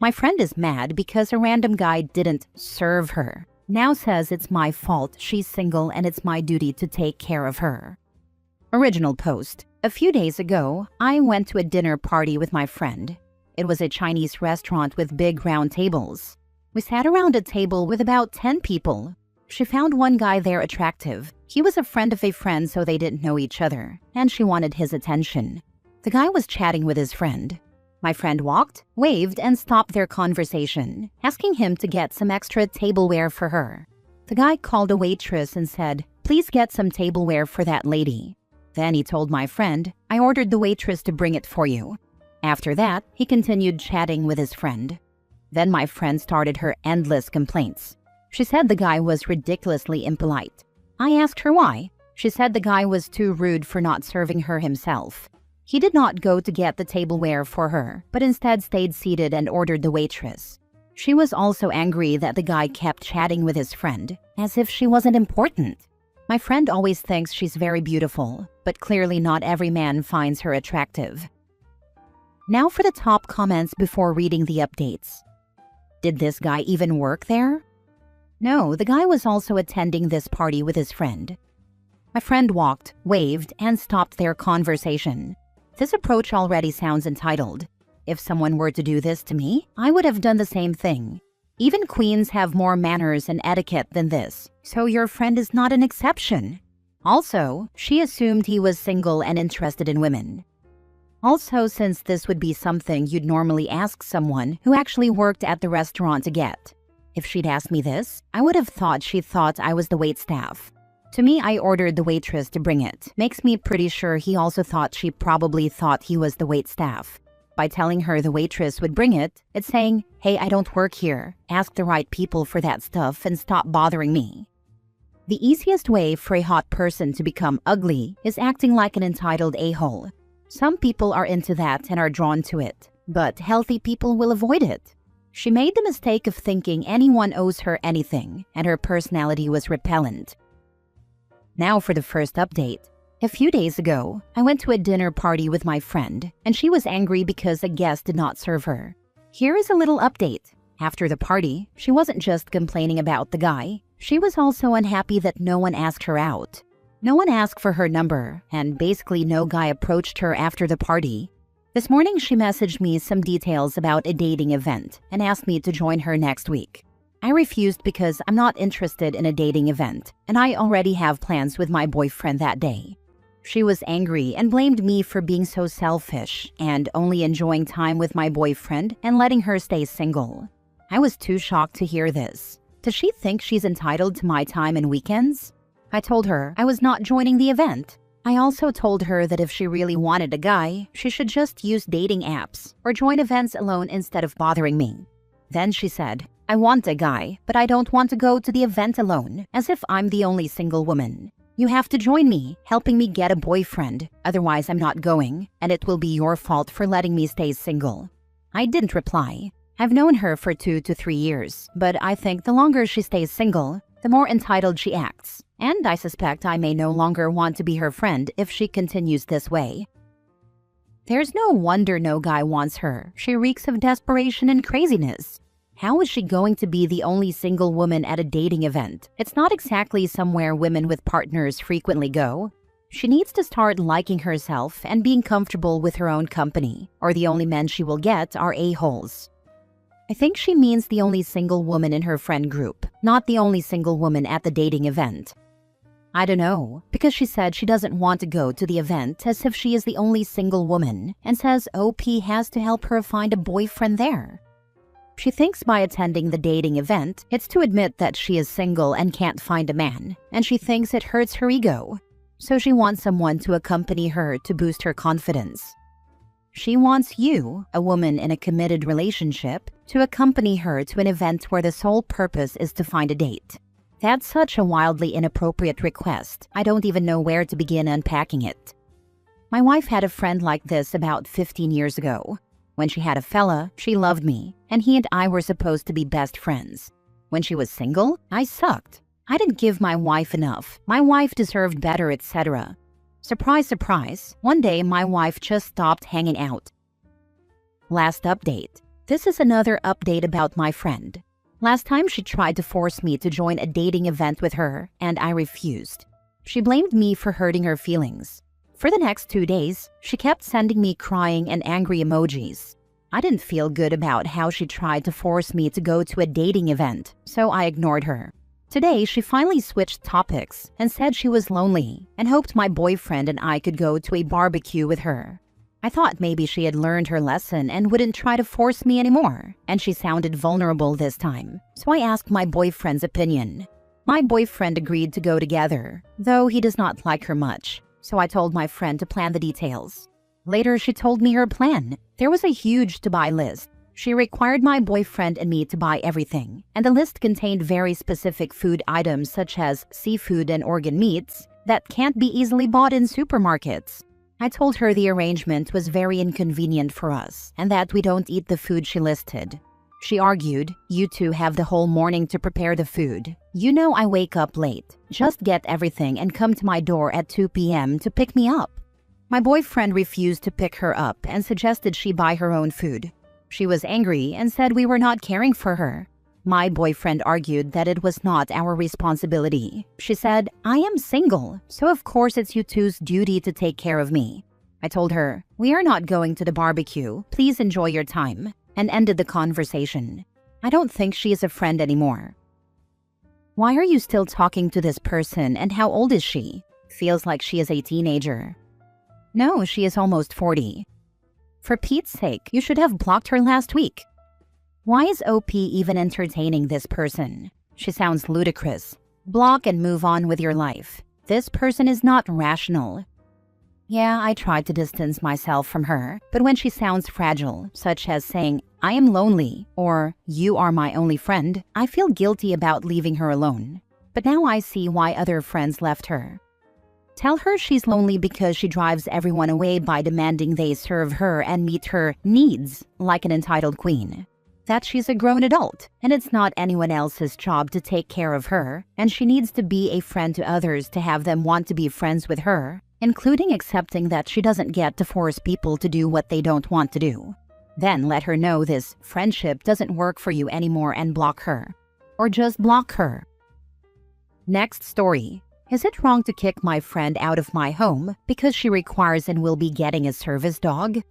My friend is mad because a random guy didn't serve her. Now says it's my fault she's single and it's my duty to take care of her. Original post. A few days ago, I went to a dinner party with my friend. It was a Chinese restaurant with big round tables. We sat around a table with about 10 people. She found one guy there attractive. He was a friend of a friend, so they didn't know each other, and she wanted his attention. The guy was chatting with his friend. My friend walked, waved, and stopped their conversation, asking him to get some extra tableware for her. The guy called a waitress and said, "Please get some tableware for that lady." Then he told my friend, "I ordered the waitress to bring it for you." After that, he continued chatting with his friend. Then my friend started her endless complaints. She said the guy was ridiculously impolite. I asked her why. She said the guy was too rude for not serving her himself. He did not go to get the tableware for her, but instead stayed seated and ordered the waitress. She was also angry that the guy kept chatting with his friend, as if she wasn't important. My friend always thinks she's very beautiful, but clearly not every man finds her attractive. Now for the top comments before reading the updates. Did this guy even work there? No, the guy was also attending this party with his friend. My friend walked, waved, and stopped their conversation. This approach already sounds entitled. If someone were to do this to me, I would have done the same thing. Even queens have more manners and etiquette than this, so your friend is not an exception. Also, she assumed he was single and interested in women. Also, since this would be something you'd normally ask someone who actually worked at the restaurant to get. If she'd asked me this, I would have thought she thought I was the waitstaff. To me, I ordered the waitress to bring it. Makes me pretty sure he also thought she probably thought he was the waitstaff. By telling her the waitress would bring it, it's saying, "Hey, I don't work here. Ask the right people for that stuff and stop bothering me." The easiest way for a hot person to become ugly is acting like an entitled a-hole. Some people are into that and are drawn to it, but healthy people will avoid it. She made the mistake of thinking anyone owes her anything, and her personality was repellent. Now for the first update. A few days ago, I went to a dinner party with my friend, and she was angry because a guest did not serve her. Here is a little update. After the party, she wasn't just complaining about the guy. She was also unhappy that no one asked her out. No one asked for her number, and basically no guy approached her after the party. This morning, she messaged me some details about a dating event and asked me to join her next week. I refused because I'm not interested in a dating event, and I already have plans with my boyfriend that day. She was angry and blamed me for being so selfish and only enjoying time with my boyfriend and letting her stay single. I was too shocked to hear this. Does she think she's entitled to my time and weekends? I told her I was not joining the event. I also told her that if she really wanted a guy, she should just use dating apps or join events alone instead of bothering me. Then she said, "I want a guy, but I don't want to go to the event alone, as if I'm the only single woman. You have to join me, helping me get a boyfriend. Otherwise, I'm not going, and it will be your fault for letting me stay single." I didn't reply. I've known her for 2 to 3 years, but I think the longer she stays single, the more entitled she acts. And I suspect I may no longer want to be her friend if she continues this way. There's no wonder no guy wants her. She reeks of desperation and craziness. How is she going to be the only single woman at a dating event? It's not exactly somewhere women with partners frequently go. She needs to start liking herself and being comfortable with her own company, or the only men she will get are a-holes. I think she means the only single woman in her friend group, not the only single woman at the dating event. I don't know, because she said she doesn't want to go to the event as if she is the only single woman and says OP has to help her find a boyfriend there. She thinks by attending the dating event, it's to admit that she is single and can't find a man, and she thinks it hurts her ego. So she wants someone to accompany her to boost her confidence. She wants you, a woman in a committed relationship, to accompany her to an event where the sole purpose is to find a date. That's such a wildly inappropriate request. I don't even know where to begin unpacking it. My wife had a friend like this about 15 years ago. When she had a fella, she loved me, and he and I were supposed to be best friends. When she was single, I sucked. I didn't give my wife enough. My wife deserved better, etc. Surprise, surprise, one day my wife just stopped hanging out. Last update. This is another update about my friend. Last time she tried to force me to join a dating event with her, and I refused. She blamed me for hurting her feelings. For the next 2 days, she kept sending me crying and angry emojis. I didn't feel good about how she tried to force me to go to a dating event, so I ignored her. Today, she finally switched topics and said she was lonely and hoped my boyfriend and I could go to a barbecue with her. I thought maybe she had learned her lesson and wouldn't try to force me anymore, and she sounded vulnerable this time, so I asked my boyfriend's opinion. My boyfriend agreed to go together, though he does not like her much, so I told my friend to plan the details. Later, she told me her plan. There was a huge to-buy list. She required my boyfriend and me to buy everything, and the list contained very specific food items such as seafood and organ meats that can't be easily bought in supermarkets. I told her the arrangement was very inconvenient for us and that we don't eat the food she listed. She argued, "You two have the whole morning to prepare the food. You know I wake up late. Just get everything and come to my door at 2 p.m. to pick me up." My boyfriend refused to pick her up and suggested she buy her own food. She was angry and said we were not caring for her. My boyfriend argued that it was not our responsibility. She said, "I am single, so of course it's you two's duty to take care of me." I told her, "We are not going to the barbecue. Please enjoy your time," and ended the conversation. I don't think she is a friend anymore. Why are you still talking to this person, and how old is she? Feels like she is a teenager. No, she is almost 40. For Pete's sake, you should have blocked her last week. Why is OP even entertaining this person? She sounds ludicrous. Block and move on with your life. This person is not rational. Yeah, I tried to distance myself from her, but when she sounds fragile, such as saying, "I am lonely," or "You are my only friend," I feel guilty about leaving her alone. But now I see why other friends left her. Tell her she's lonely because she drives everyone away by demanding they serve her and meet her needs like an entitled queen. That she's a grown adult, and it's not anyone else's job to take care of her, and she needs to be a friend to others to have them want to be friends with her, including accepting that she doesn't get to force people to do what they don't want to do. Then let her know this friendship doesn't work for you anymore and block her. Or just block her. Next story. Is it wrong to kick my friend out of my home because she requires and will be getting a service dog?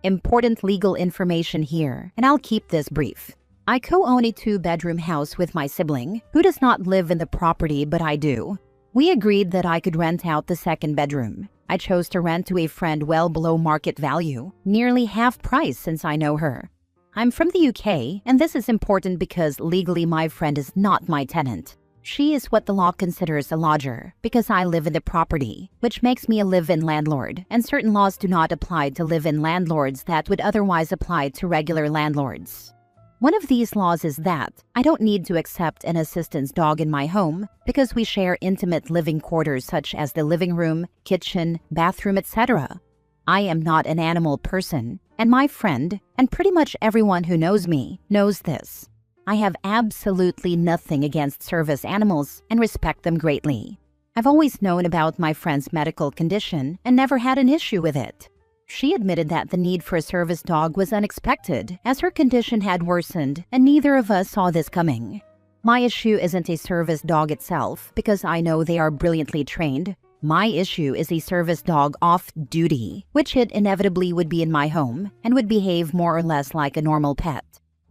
Important legal information here, and I'll keep this brief. I co-own a 2-bedroom house with my sibling, who does not live in the property but I do. We agreed that I could rent out the 2nd bedroom. I chose to rent to a friend well below market value, nearly half price since I know her. I'm from the UK, and this is important because legally my friend is not my tenant. She is what the law considers a lodger, because I live in the property, which makes me a live-in landlord, and certain laws do not apply to live-in landlords that would otherwise apply to regular landlords. One of these laws is that I don't need to accept an assistant's dog in my home because we share intimate living quarters such as the living room, kitchen, bathroom, etc. I am not an animal person, and my friend, and pretty much everyone who knows me, knows this. I have absolutely nothing against service animals and respect them greatly. I've always known about my friend's medical condition and never had an issue with it. She admitted that the need for a service dog was unexpected as her condition had worsened and neither of us saw this coming. My issue isn't a service dog itself because I know they are brilliantly trained. My issue is a service dog off duty, which it inevitably would be in my home and would behave more or less like a normal pet.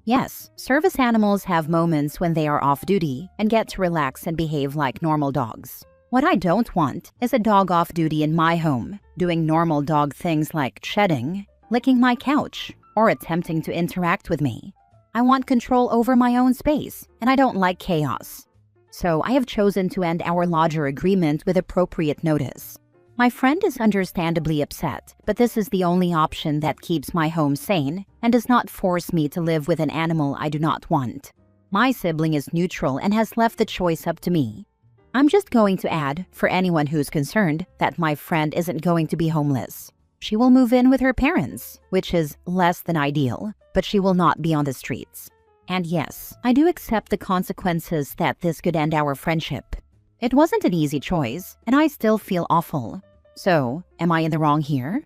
Yes, service animals have moments when they are off duty and get to relax and behave like normal dogs. What I don't want is a dog off duty in my home, doing normal dog things like shedding, licking my couch, or attempting to interact with me. I want control over my own space, and I don't like chaos. So I have chosen to end our lodger agreement with appropriate notice. My friend is understandably upset, but this is the only option that keeps my home sane and does not force me to live with an animal I do not want. My sibling is neutral and has left the choice up to me. I'm just going to add, for anyone who's concerned, that my friend isn't going to be homeless. She will move in with her parents, which is less than ideal, but she will not be on the streets. And yes, I do accept the consequences that this could end our friendship. It wasn't an easy choice, and I still feel awful. So, am I in the wrong here?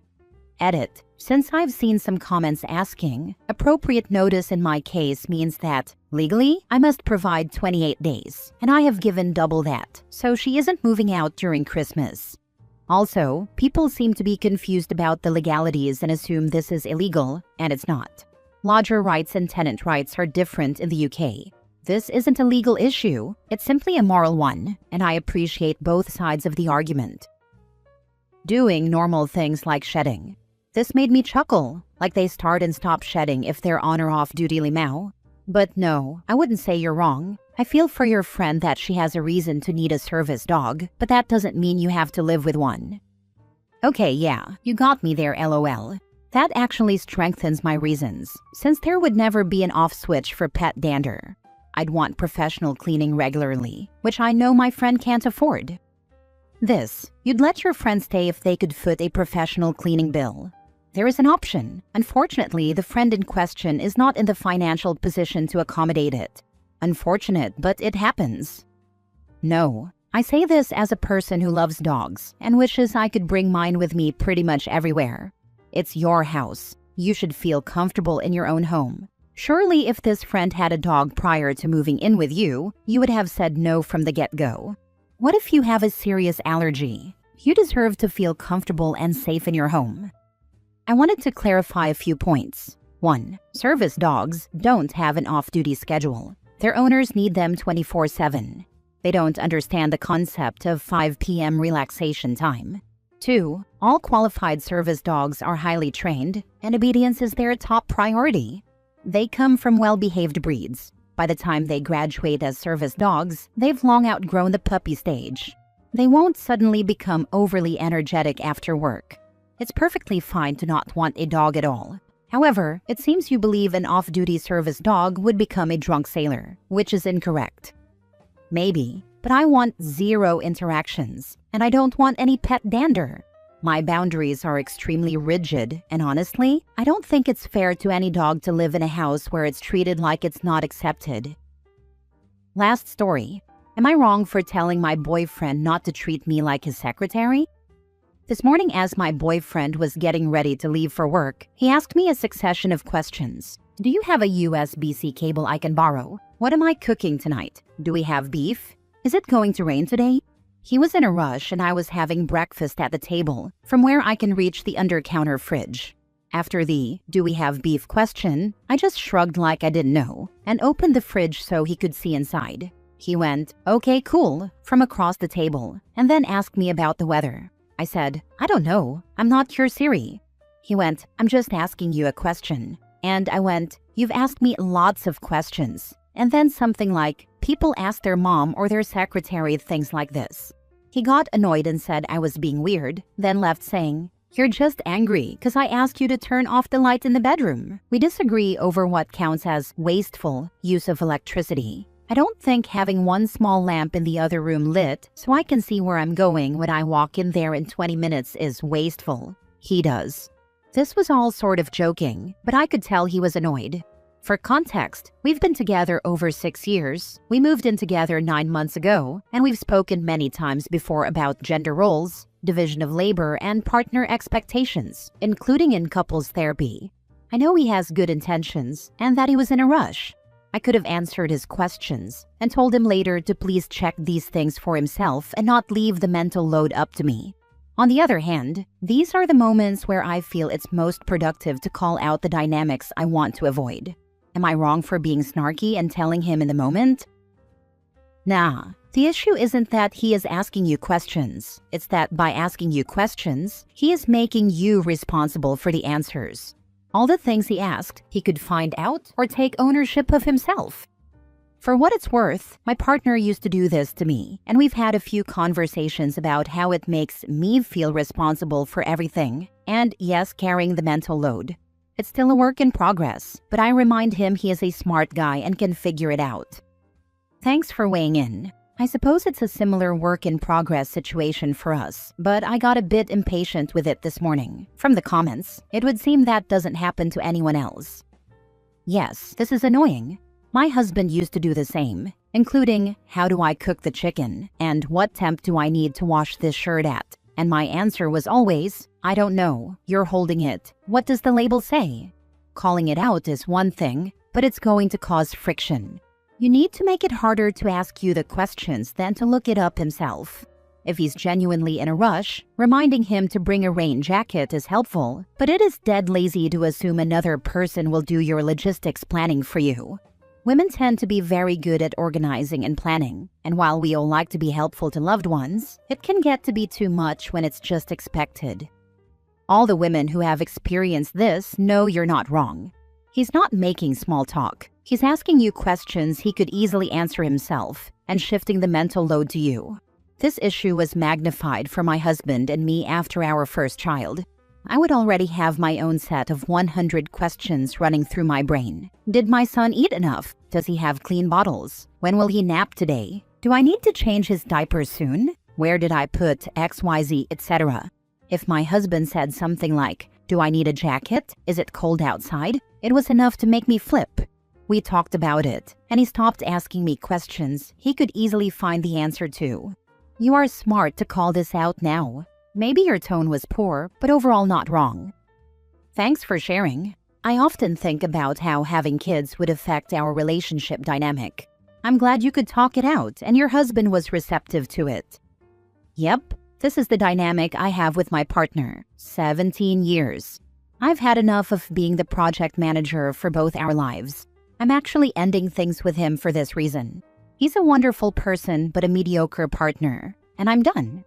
Edit. Since I've seen some comments asking, appropriate notice in my case means that, legally, I must provide 28 days, and I have given double that, so she isn't moving out during Christmas. Also, people seem to be confused about the legalities and assume this is illegal, and it's not. Lodger rights and tenant rights are different in the UK. This isn't a legal issue, it's simply a moral one, and I appreciate both sides of the argument. Doing normal things like shedding. This made me chuckle, like they start and stop shedding if they're on or off duty limo. But no, I wouldn't say you're wrong. I feel for your friend that she has a reason to need a service dog, but that doesn't mean you have to live with one. Okay, yeah, you got me there, lol. That actually strengthens my reasons, since there would never be an off switch for pet dander. I'd want professional cleaning regularly, which I know my friend can't afford. This, you'd let your friend stay if they could foot a professional cleaning bill. There is an option. Unfortunately, the friend in question is not in the financial position to accommodate it. Unfortunate, but it happens. No, I say this as a person who loves dogs and wishes I could bring mine with me pretty much everywhere. It's your house. You should feel comfortable in your own home. Surely if this friend had a dog prior to moving in with you, you would have said no from the get-go. What if you have a serious allergy? You deserve to feel comfortable and safe in your home. I wanted to clarify a few points. 1. Service dogs don't have an off-duty schedule. Their owners need them 24/7. They don't understand the concept of 5 p.m. relaxation time. 2. All qualified service dogs are highly trained, and obedience is their top priority. They come from well-behaved breeds. By the time they graduate as service dogs, they've long outgrown the puppy stage. They won't suddenly become overly energetic after work. It's perfectly fine to not want a dog at all. However, it seems you believe an off-duty service dog would become a drunk sailor, which is incorrect. Maybe, but I want 0 interactions, and I don't want any pet dander. My boundaries are extremely rigid, and honestly, I don't think it's fair to any dog to live in a house where it's treated like it's not accepted. Last story. Am I wrong for telling my boyfriend not to treat me like his secretary? This morning, as my boyfriend was getting ready to leave for work, he asked me a succession of questions. Do you have a USB-C cable I can borrow? What am I cooking tonight? Do we have beef? Is it going to rain today? He was in a rush and I was having breakfast at the table, from where I can reach the under-counter fridge. After the "do we have beef" question, I just shrugged like I didn't know and opened the fridge so he could see inside. He went, "Okay, cool," from across the table, and then asked me about the weather. I said, "I don't know. I'm not your Siri." He went, "I'm just asking you a question." And I went, "You've asked me lots of questions." And then something like, "People ask their mom or their secretary things like this." He got annoyed and said I was being weird, then left saying, "You're just angry because I asked you to turn off the light in the bedroom." We disagree over what counts as wasteful use of electricity. I don't think having one small lamp in the other room lit so I can see where I'm going when I walk in there in 20 minutes is wasteful. He does. This was all sort of joking, but I could tell he was annoyed. For context, we've been together over 6 years. We moved in together 9 months ago, and we've spoken many times before about gender roles, division of labor, and partner expectations, including in couples therapy. I know he has good intentions and that he was in a rush. I could have answered his questions and told him later to please check these things for himself and not leave the mental load up to me. On the other hand, these are the moments where I feel it's most productive to call out the dynamics I want to avoid. Am I wrong for being snarky and telling him in the moment? Nah, the issue isn't that he is asking you questions. It's that by asking you questions, he is making you responsible for the answers. All the things he asked, he could find out or take ownership of himself. For what it's worth, my partner used to do this to me, and we've had a few conversations about how it makes me feel responsible for everything, and yes, carrying the mental load. It's still a work in progress, but I remind him he is a smart guy and can figure it out. Thanks for weighing in. I suppose it's a similar work-in-progress situation for us, but I got a bit impatient with it this morning. From the comments, it would seem that doesn't happen to anyone else. Yes, this is annoying. My husband used to do the same, including, "How do I cook the chicken?" and "What temp do I need to wash this shirt at?" And my answer was always, I don't know. You're holding it. What does the label say? Calling it out is one thing, but it's going to cause friction. You need to make it harder to ask you the questions than to look it up himself. If he's genuinely in a rush, reminding him to bring a rain jacket is helpful, but it is dead lazy to assume another person will do your logistics planning for you. Women tend to be very good at organizing and planning, and while we all like to be helpful to loved ones, it can get to be too much when it's just expected. All the women who have experienced this know you're not wrong. He's not making small talk. He's asking you questions he could easily answer himself and shifting the mental load to you. This issue was magnified for my husband and me after our first child. I would already have my own set of 100 questions running through my brain. Did my son eat enough? Does he have clean bottles? When will he nap today? Do I need to change his diapers soon? Where did I put XYZ, etc.? If my husband said something like, "Do I need a jacket? Is it cold outside?" it was enough to make me flip. We talked about it, and he stopped asking me questions he could easily find the answer to. You are smart to call this out now. Maybe your tone was poor, but overall not wrong. Thanks for sharing. I often think about how having kids would affect our relationship dynamic. I'm glad you could talk it out and your husband was receptive to it. Yep, this is the dynamic I have with my partner. 17 years. I've had enough of being the project manager for both our lives. I'm actually ending things with him for this reason. He's a wonderful person but a mediocre partner, and I'm done.